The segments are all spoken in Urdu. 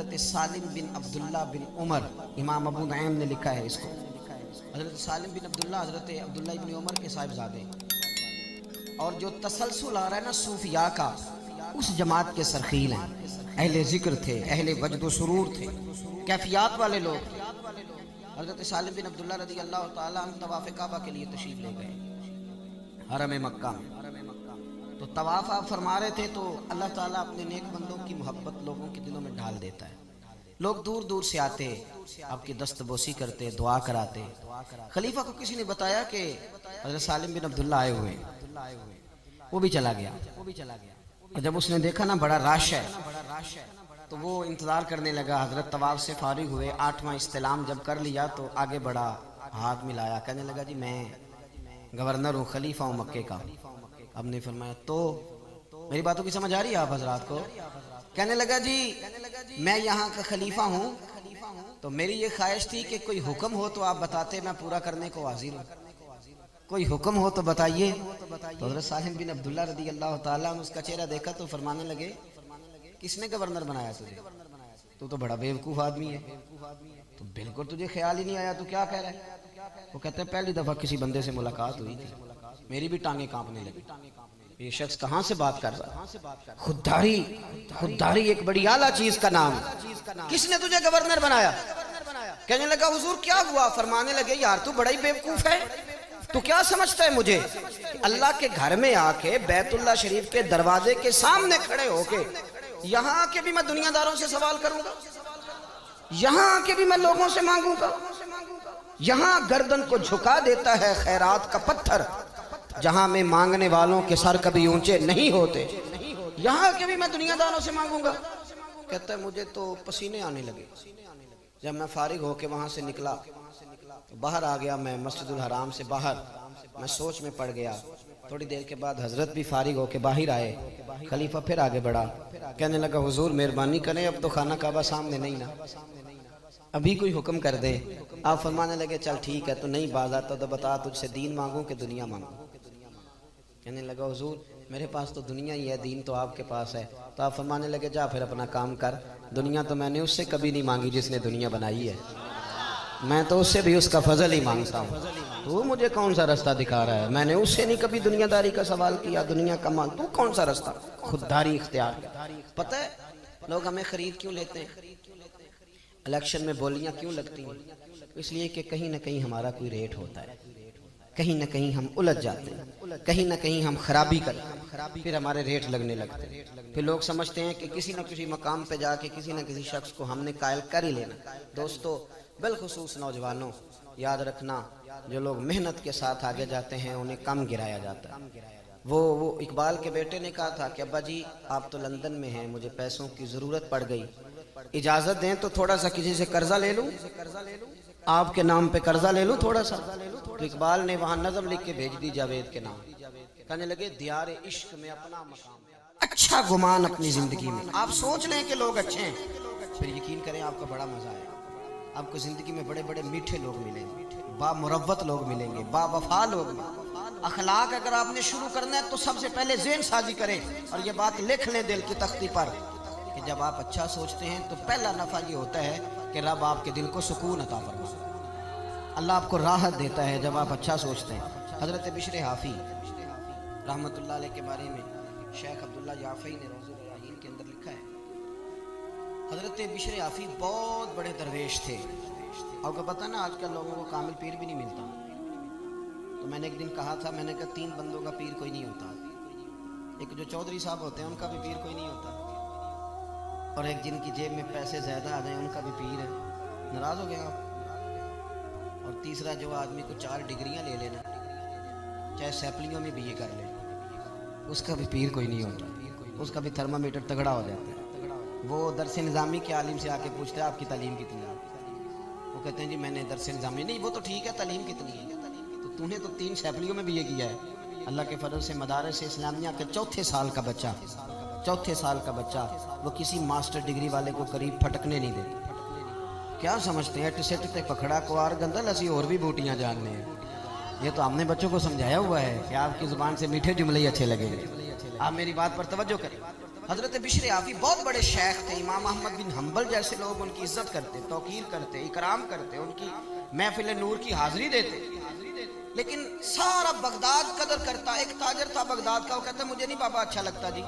حضرت سالم بن عبداللہ بن عمر، امام ابو نعیم نے لکھا ہے اس کو۔ حضرت سالم بن عبداللہ حضرت عبداللہ بن عمر کے صاحبزادے، اور جو تسلسل آ رہا ہے نا صوفیاء کا، اس جماعت کے سرخیل ہیں، اہل ذکر تھے، اہل وجد و سرور تھے، کیفیات والے لوگ۔ حضرت سالم بن عبداللہ رضی اللہ تعالیٰ عنہ طواف کعبہ کے لیے تشریف لے گئے حرم مکہ میں۔ تو طواف آپ فرما رہے تھے تو اللہ تعالیٰ اپنے نیک بندوں کی محبت لوگوں کے دلوں میں ڈال دیتا ہے۔ لوگ دور دور سے آتے، آپ کی دست بوسی کرتے، دعا کراتے۔ خلیفہ کو کسی نے بتایا کہ حضرت سالم بن عبداللہ آئے ہوئے، وہ بھی چلا گیا۔ اور جب اس نے دیکھا نا بڑا رش ہے تو وہ انتظار کرنے لگا۔ حضرت طواف سے فارغ ہوئے، 8واں استلام جب کر لیا تو آگے بڑھا، ہاتھ ملایا، کہنے لگا جی میں گورنر ہوں، خلیفہ ہوں مکے کا۔ اب نے فرمایا تو میری باتوں کی سمجھ آ رہی ہے آپ حضرات کو؟ کہنے لگا جی میں یہاں کا خلیفہ ہوں، تو میری یہ خواہش تھی کہ کوئی حکم ہو تو آپ بتاتے، میں پورا کرنے کو حاضر ہوں، کوئی حکم ہو تو بتائیے۔ تو حضرت سالم بن عبداللہ رضی اللہ تعالیٰ عنہ اس کا چہرہ دیکھا تو فرمانے لگے کس نے گورنر بنایا تجھے؟ تو بڑا بیوقوف آدمی ہے، تو بالکل تجھے خیال ہی نہیں آیا، تو کیا کہہ رہا ہے؟ وہ کہتے ہیں پہلی دفعہ کسی بندے سے ملاقات ہوئی تھی، میری بھی ٹانگیں کانپنے لگی، یہ شخص کہاں سے بات کر رہا ہے؟ خودداری ایک بڑی اعلیٰ چیز کا نام، کس نے تجھے گورنر بنایا؟ کہنے لگا حضور کیا ہوا؟ فرمانے لگے یار تو بڑا ہی بیوقوف ہے، تو کیا سمجھتا ہے مجھے اللہ کے گھر میں آ کے بیت اللہ شریف کے دروازے کے سامنے کھڑے ہو کے یہاں آ کے بھی میں دنیا داروں سے سوال کروں گا، یہاں آ کے بھی میں لوگوں سے مانگوں گا؟ یہاں گردن کو جھکا دیتا ہے خیرات کا پتھر، جہاں میں مانگنے والوں کے سر کبھی اونچے نہیں ہوتے، یہاں آ کے بھی میں دنیا داروں سے مانگوں گا؟ کہتا ہے مجھے تو پسینے آنے لگے، جب میں فارغ ہو کے وہاں سے نکلا، باہر آ گیا، میں مسجد الحرام سے باہر میں سوچ میں پڑ گیا۔ تھوڑی دیر کے بعد حضرت بھی فارغ ہو کے باہر آئے، خلیفہ پھر آگے بڑھا، کہنے لگا حضور مہربانی کریں، اب تو خانہ کعبہ سامنے نہیں نا، ابھی کوئی حکم کر دیں۔ آپ فرمانے لگے چل ٹھیک ہے، تو نہیں باز آتا تو بتا تجھ سے دین مانگوں کہ دنیا مانگوں؟ کہنے لگا حضور میرے پاس تو دنیا ہی ہے، دین تو آپ کے پاس ہے۔ تو آپ فرمانے لگے جا پھر اپنا کام کر، دنیا تو میں نے اس سے کبھی نہیں مانگی جس نے دنیا بنائی ہے، میں تو اس سے بھی اس کا فضل ہی مانگتا ہوں، تو مجھے کون سا رستہ دکھا رہا ہے؟ میں نے اس سے نہیں کبھی دنیا داری کا سوال کیا، دنیا کا مانگ، تو کون سا رستہ؟ خودداری اختیار کیا۔ پتہ ہے لوگ ہمیں خرید کیوں لیتے ہیں؟ الیکشن میں بولیاں کیوں لگتی ہیں؟ اس لیے کہ کہیں نہ کہیں ہمارا کوئی ریٹ ہوتا ہے، کہیں نہ کہیں ہم الجھ جاتے ہیں، کہیں نہ کہیں ہم خرابی کرتے ہیں، پھر ہمارے ریٹ لگنے لگتے ہیں، پھر لوگ سمجھتے ہیں کہ کسی نہ کسی مقام پہ جا کے کسی نہ کسی شخص کو ہم نے قائل کر ہی لینا۔ دوستو بالخصوص نوجوانوں یاد رکھنا، جو لوگ محنت کے ساتھ آگے جاتے ہیں انہیں کم گرایا جاتا ہے۔ وہ اقبال کے بیٹے نے کہا تھا کہ ابا جی آپ تو لندن میں ہیں، مجھے پیسوں کی ضرورت پڑ گئی، اجازت دیں تو تھوڑا سا کسی سے قرضہ لے لوں، آپ کے نام پہ قرضہ لے لوں تھوڑا سا؟ تو اقبال نے وہاں نظم لکھ کے بھیج دی جاوید کے نام، کہنے لگے دیار عشق میں اپنا مقام، اچھا گمان اپنی زندگی میں، آپ سوچ لیں کہ لوگ اچھے ہیں، پھر یقین کریں آپ کو بڑا مزہ آئے، آپ کو زندگی میں بڑے بڑے میٹھے لوگ ملیں گے، با مروت لوگ ملیں گے، با وفا لوگ ملیں گے۔ اخلاق اگر آپ نے شروع کرنا ہے تو سب سے پہلے ذہن سازی کریں، اور یہ بات لکھ لیں دل کی تختی پر کہ جب آپ اچھا سوچتے ہیں تو پہلا نفع یہ ہوتا ہے کہ رب آپ کے دل کو سکون عطا فرماتا ہے، اللہ آپ کو راحت دیتا ہے جب آپ اچھا سوچتے ہیں۔ حضرت بشر حافی رحمت اللہ علیہ کے بارے میں شیخ عبداللہ یافعی نے روض الریاحین کے اندر لکھا ہے، حضرت بشر حافی بہت بڑے درویش تھے۔ آپ کو پتہ نا آج کل لوگوں کو کامل پیر بھی نہیں ملتا، تو میں نے ایک دن کہا تھا، میں نے کہا 3 بندوں کا پیر کوئی نہیں ہوتا، ایک جو چودھری صاحب ہوتے ہیں ان کا بھی پیر کوئی نہیں ہوتا، اور ایک جن کی جیب میں پیسے زیادہ آ جائیں ان کا بھی پیر ہے۔ ناراض ہو گئے آپ؟ اور تیسرا جو آدمی کو 4 ڈگریاں لے لینا، چاہے سیپلیوں میں بھی یہ کر لے، اس کا بھی پیر کوئی نہیں ہوتا، اس کا بھی تھرمامیٹر تگڑا ہو جاتا ہے۔ وہ درس نظامی کے عالم سے آ کے پوچھتا ہے آپ کی تعلیم کتنی ہے؟ وہ کہتے ہیں جی میں نے درس نظامی، نہیں وہ تو ٹھیک ہے تعلیم کتنی ہے؟ تو نے تو 3 سیپلیوں میں بھی یہ کیا ہے۔ اللہ کے فضل سے مدارس اسلامیہ کے چوتھے سال کا بچہ وہ کسی ماسٹر ڈگری والے کو قریب پھٹکنے نہیں دیتا۔ کیا سمجھتے ہیں ٹسٹ تے پکھڑا کوار گندل اسی اور بھی بوٹیاں جاننے ہیں؟ یہ تو ہم نے بچوں کو سمجھایا ہوا ہے کہ آپ کی زبان سے میٹھے جملے ہی اچھے لگیں گے۔ آپ میری بات پر توجہ کریں۔ حضرت بشر حافی بہت بڑے شیخ تھے، امام احمد بن حنبل جیسے لوگ ان کی عزت کرتے، توقیر کرتے، اکرام کرتے، ان کی محفل نور کی حاضری دیتے، لیکن سارا بغداد قدر کرتا۔ ایک تاجر تھا بغداد کا، وہ کہتا مجھے نہیں بابا اچھا لگتا جی۔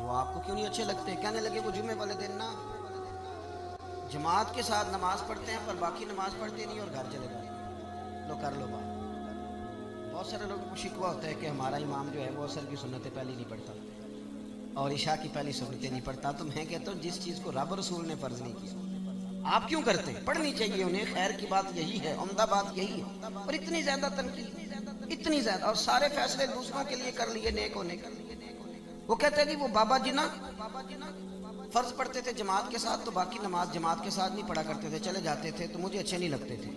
وہ آپ کو کیوں نہیں اچھے لگتے؟ کہنے لگے وہ جمعے والے دن نا جماعت کے ساتھ نماز پڑھتے ہیں پر باقی نماز پڑھتے نہیں اور گھر چلے جاتے ہیں، لو کر لو بات۔ بہت سارے لوگوں کو شکوہ ہوتا ہے کہ ہمارا امام جو ہے وہ عصر کی سنتیں پہلی نہیں پڑھتا اور عشاء کی پہلی سنتیں نہیں پڑھتا۔ تو میں کہتا ہوں جس چیز کو رب رسول نے فرض نہیں کیا آپ کیوں کرتے؟ پڑھنی چاہیے انہیں، خیر کی بات یہی ہے، عمدہ بات یہی ہے۔ اور اتنی زیادہ تنقید، اتنی زیادہ، اور سارے فیصلے دوسروں کے لیے کر لیے، نیک ہونے کے لیے۔ وہ کہتے ہیں کہ وہ بابا جی نا فرض پڑھتے تھے جماعت کے ساتھ تو باقی نماز جماعت کے ساتھ نہیں پڑھا کرتے تھے، چلے جاتے تھے تو مجھے اچھے نہیں لگتے تھے۔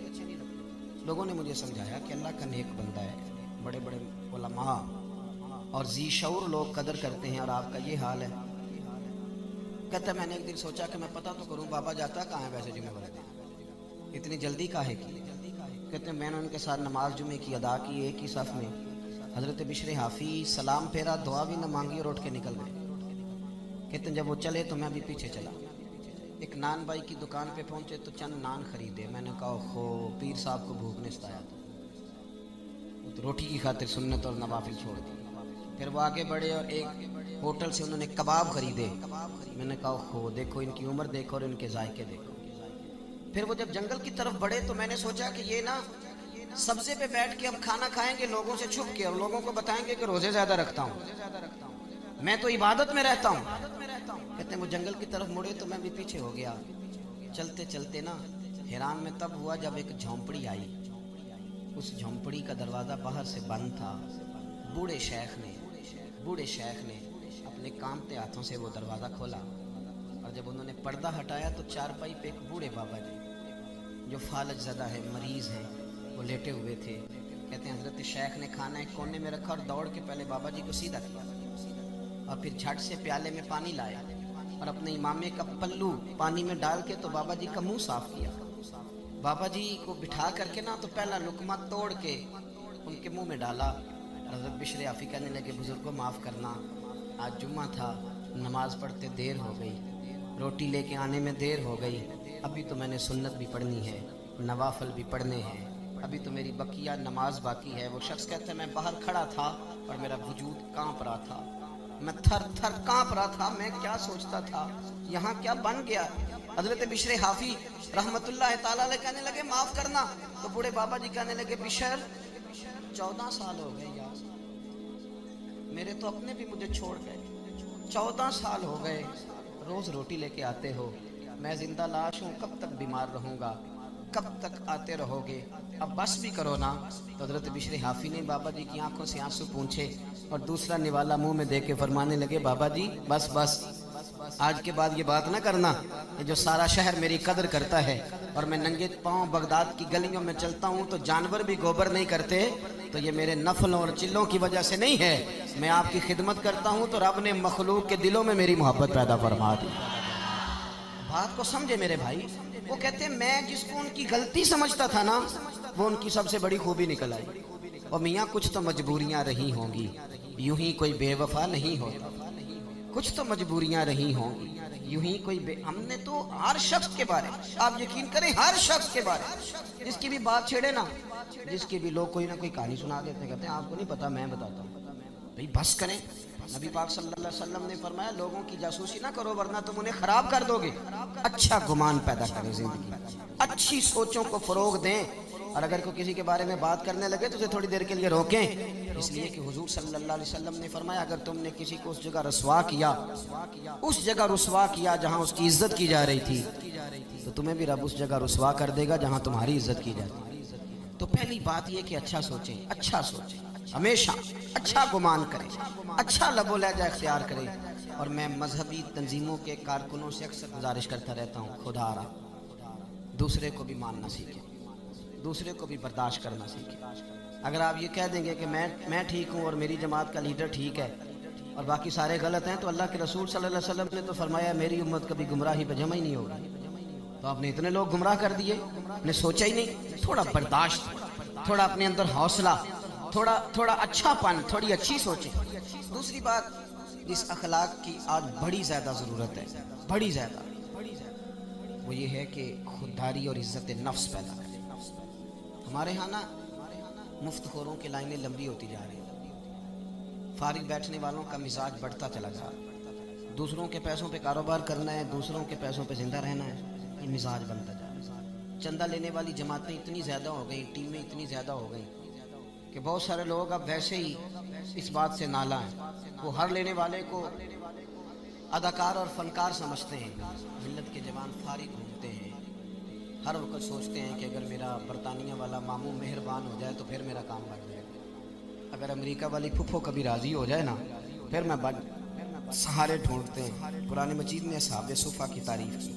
لوگوں نے مجھے سمجھایا کہ اللہ کا نیک بندہ ہے، بڑے بڑے علماء اور ذی شعور لوگ قدر کرتے ہیں اور آپ کا یہ حال ہے۔ کہتا ہے میں نے ایک دن سوچا کہ میں پتہ تو کروں بابا جاتا کہاں ہے ویسے جمعے والے دن، اتنی جلدی کاہے کی؟ کہتے ہیں میں نے ان کے ساتھ نماز جمعے کی ادا کی ایک ہی صف میں۔ حضرت بشر حافی سلام پھیرا، دعا بھی نہ مانگی اور اٹھ کے نکل گئے۔ کہتے ہیں جب وہ چلے تو میں بھی پیچھے چلا، ایک نان بائی کی دکان پہ پہنچے تو چند نان خریدے۔ میں نے کہا خو پیر صاحب کو بھوک نے ستایا تھا، وہ تو روٹی کی خاطر سنت اور نوافل چھوڑ دی۔ پھر وہ آگے بڑھے اور ایک ہوٹل سے انہوں نے کباب خریدے۔ میں نے کہا خو دیکھو ان کی عمر دیکھو اور ان کے ذائقے دیکھو۔ پھر وہ جب جنگل کی طرف بڑھے تو میں نے سوچا کہ یہ نا سبزے پہ بیٹھ کے اب کھانا کھائیں گے لوگوں سے چھپ کے، اور لوگوں کو بتائیں گے کہ روزے زیادہ رکھتا ہوں، میں تو عبادت میں رہتا ہوں۔ کہتے ہیں وہ جنگل کی طرف مڑے تو میں بھی پیچھے ہو گیا۔ چلتے چلتے نا حیران میں تب ہوا جب ایک جھونپڑی آئی، اس جھونپڑی کا دروازہ باہر سے بند تھا۔ بوڑھے شیخ نے اپنے کانپتے ہاتھوں سے وہ دروازہ کھولا، اور جب انہوں نے پردہ ہٹایا تو چارپائی پہ ایک بوڑھے بابا جی جو فالج زدہ ہے، مریض ہیں، وہ لیٹے ہوئے تھے۔ کہتے ہیں حضرت شیخ نے کھانا ایک کونے میں رکھا اور دوڑ کے پہلے بابا جی کو سیدھا کیا اور پھر جھٹ سے پیالے میں پانی لایا اور اپنے امامے کا پلو پانی میں ڈال کے تو بابا جی کا منہ صاف کیا۔ بابا جی کو بٹھا کر کے نا تو پہلا لقمہ توڑ کے ان کے منہ میں ڈالا۔ حضرت بشر حافی کہنے لگے بزرگوں معاف کرنا، آج جمعہ تھا، نماز پڑھتے دیر ہو گئی، روٹی لے کے آنے میں دیر ہو گئی، ابھی تو میں نے سنت بھی پڑھنی ہے، نوافل بھی پڑھنے ہیں، ابھی تو میری بقیہ نماز باقی ہے۔ وہ شخص کہتا ہے میں باہر کھڑا تھا اور میرا وجود کانپ رہا تھا، میں تھر تھر کانپ رہا تھا، میں کیا سوچتا تھا، یہاں کیا بن گیا۔ حضرت بشر حافی رحمت اللہ تعالیٰ علیہ کہنے لگے معاف کرنا، تو بوڑھے بابا جی کہنے لگے بشر 14 سال ہو گئے یار، میرے تو اپنے بھی مجھے چھوڑ گئے، 14 سال ہو گئے، روز روٹی لے کے آتے ہو، میں زندہ لاش ہوں، کب تک بیمار رہوں گا، کب تک آتے رہو گے، اب بس بھی کرو نا۔ تو حضرت بشر حافی نے بابا جی کی آنکھوں سے آنسو پونچھے اور دوسرا نوالا منہ میں دے کے فرمانے لگے بابا جی بس بس، آج کے بعد یہ بات نہ کرنا، یہ جو سارا شہر میری قدر کرتا ہے اور میں ننگے پاؤں بغداد کی گلیوں میں چلتا ہوں تو جانور بھی گوبر نہیں کرتے، تو یہ میرے نفلوں اور چلوں کی وجہ سے نہیں ہے، میں آپ کی خدمت کرتا ہوں تو رب نے مخلوق کے دلوں میں میری محبت پیدا فرما دی۔ بات کو سمجھے میرے بھائی، وہ کہتے ہیں میں جس کو ان کی غلطی سمجھتا تھا نا وہ ان کی سب سے بڑی خوبی نکل آئی۔ اور میاں کچھ تو مجبوریاں رہی ہوں گی، یوں ہی کوئی بے وفا نہیں ہوتا، کچھ تو مجبوریاں رہی ہوں گی، یوں ہی کوئی ہم نے تو ہر شخص کے بارے، آپ یقین کریں ہر شخص کے بارے جس کی بھی بات چھیڑے نا، جس کی بھی لوگ کوئی نہ کوئی کہانی سنا دیتے، کہتے ہیں آپ کو نہیں پتا میں بتاتا ہوں، بھئی بس کریں۔ نبی پاک صلی اللہ علیہ وسلم نے فرمایا لوگوں کی جاسوسی نہ کرو ورنہ تم انہیں خراب کر دو گے، اچھا گمان پیدا کریں، زندگی اچھی سوچوں کو فروغ دیں، اور اگر کوئی کسی کے بارے میں بات کرنے لگے تو اسے تھوڑی دیر کے لیے روکیں، اس لیے کہ حضور صلی اللہ علیہ وسلم نے فرمایا اگر تم نے کسی کو اس جگہ رسوا کیا جہاں اس کی عزت کی جا رہی تھی تو تمہیں بھی رب اس جگہ رسوا کر دے گا جہاں تمہاری عزت کی جاتی ہے۔ تو پہلی بات یہ کہ اچھا سوچیں، ہمیشہ اچھا گمان کریں، اچھا لب و لہجہ اختیار کریں۔ اور میں مذہبی تنظیموں کے کارکنوں سے اکثر گزارش کرتا رہتا ہوں خدا را دوسرے کو بھی ماننا سیکھیں، دوسرے کو بھی برداشت کرنا سیکھیں۔ اگر آپ یہ کہہ دیں گے کہ میں ٹھیک ہوں اور میری جماعت کا لیڈر ٹھیک ہے اور باقی سارے غلط ہیں، تو اللہ کے رسول صلی اللہ علیہ وسلم نے تو فرمایا میری امت کبھی گمراہی پہ جمع ہی نہیں ہوگی، تو آپ نے اتنے لوگ گمراہ کر دیے، نے سوچا ہی نہیں۔ تھوڑا برداشت، تھوڑا اپنے اندر حوصلہ، تھوڑا اچھا پن، تھوڑی اچھی سوچیں۔ دوسری بات جس اخلاق کی آج بڑی زیادہ ضرورت ہے، بڑی زیادہ، وہ یہ ہے کہ خودداری اور عزت نفس پیدا کرے۔ ہمارے ہاں نا مفت خوروں کی لائنیں لمبی ہوتی جا رہی ہیں، فارغ بیٹھنے والوں کا مزاج بڑھتا چلا جا رہا ہے، دوسروں کے پیسوں پہ کاروبار کرنا ہے، دوسروں کے پیسوں پہ زندہ رہنا ہے، یہ مزاج بنتا جا رہا ہے۔ چندہ لینے والی جماعتیں اتنی زیادہ ہو گئیں، ٹیمیں اتنی زیادہ ہو گئیں کہ بہت سارے لوگ اب ویسے ہی اس بات سے نالاں ہیں، وہ ہر لینے والے کو اداکار اور فنکار سمجھتے ہیں۔ ملت کے جوان فارغ گھومتے ہیں، ہر وقت سوچتے ہیں کہ اگر میرا برطانیہ والا ماموں مہربان ہو جائے تو پھر میرا کام بن جائے گا، اگر امریکہ والی پھپھو کبھی راضی ہو جائے نا پھر میں سہارے ڈھونڈتے ہیں۔ قرآن مجید نے اصحاب صفا کی تعریف کی،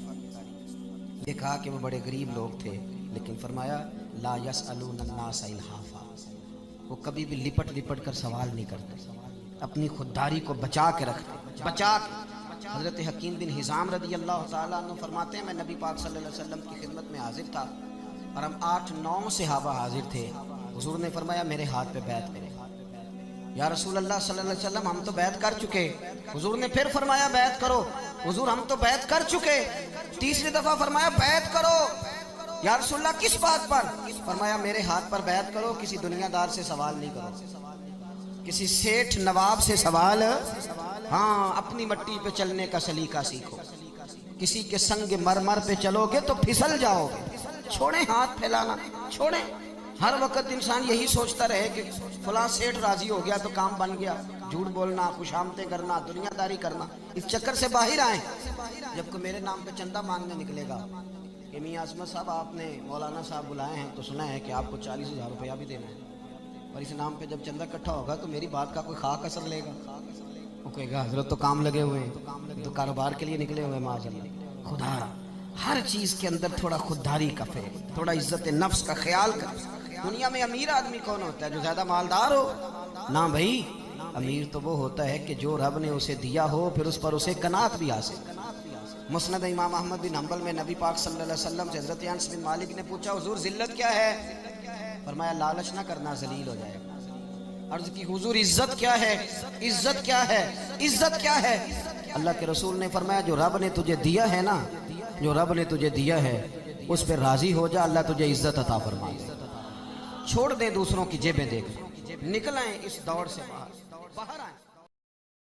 یہ کہا کہ وہ بڑے غریب لوگ تھے، لیکن فرمایا لا یسألون الناس الحافا، وہ کبھی بھی لپٹ لپٹ کر سوال نہیں کرتے، اپنی خودداری کو بچا کے رکھتے، بچا کے۔ حضرت حکیم بن حزام رضی اللہ تعالیٰ عنہ فرماتے ہیں میں نبی پاک صلی اللہ علیہ وسلم کی خدمت میں حاضر تھا اور ہم 8-9 صحابہ حاضر تھے۔ حضور نے فرمایا میرے ہاتھ پہ بیعت کرے۔ یا رسول اللہ صلی اللہ علیہ وسلم ہم تو بیعت کر چکے۔ حضور نے پھر فرمایا بیعت کرو۔ حضور ہم تو بیعت کر چکے۔ تیسری دفعہ فرمایا بیعت کرو۔ یا رسول اللہ کس بات پر؟ فرمایا میرے ہاتھ پر بیعت کرو، کسی دنیا دار سے سوال نہیں کرو، کسی سیٹھ نواب سے سوال، ہاں اپنی مٹی پہ چلنے کا سلیقہ سیکھو، کسی کے سنگ مرمر پہ چلو گے تو پھسل جاؤ گے، چھوڑیں ہاتھ پھیلانا، چھوڑیں۔ ہر وقت انسان یہی سوچتا رہے کہ فلاں سیٹھ راضی ہو گیا تو کام بن گیا، جھوٹ بولنا، خوشامدیں کرنا، دنیا داری کرنا، اس چکر سے باہر آئیں۔ جب کہ میرے نام پہ چندہ مانگنے نکلے گا کہ میاں عصمت صاحب آپ نے مولانا صاحب بلائے ہیں تو سنا ہے کہ آپ کو 40,000 روپیہ بھی دینا ہے، اور اس نام پہ جب چندہ اکٹھا ہوگا تو میری بات کا کوئی خاک اثر لے گا؟ وہ کہے گا حضرت تو کام لگے ہوئے ہیں، تو کاروبار کے لیے نکلے ہوئے ہیں معاذ اللہ۔ خدا ہر چیز کے اندر تھوڑا خودداری کا فعل، تھوڑا عزت نفس کا خیال کر۔ دنیا میں امیر آدمی کون ہوتا ہے؟ جو زیادہ مالدار ہو؟ نہ بھائی، امیر تو وہ ہوتا ہے کہ جو رب نے اسے دیا ہو پھر اس پر اسے قناعت بھی حاصل۔ مسند امام احمد بن حنبل میں نبی پاک صلی اللہ علیہ وسلم سے حضرت انس بن مالک نے پوچھا حضور ذلت کیا ہے؟ فرمایا لالچ نہ کرنا، ذلیل ہو جائے گا۔ عرض کی حضور عزت کیا ہے؟ عزت کیا ہے؟ عزت کیا ہے؟ اللہ کے رسول نے فرمایا جو رب نے تجھے دیا ہے نا، جو رب نے تجھے دیا ہے اس پہ راضی ہو جا، اللہ تجھے عزت عطا فرما دے۔ چھوڑ دیں دوسروں کی جیبیں دیکھ، نکلیں اس دور سے باہر آئیں۔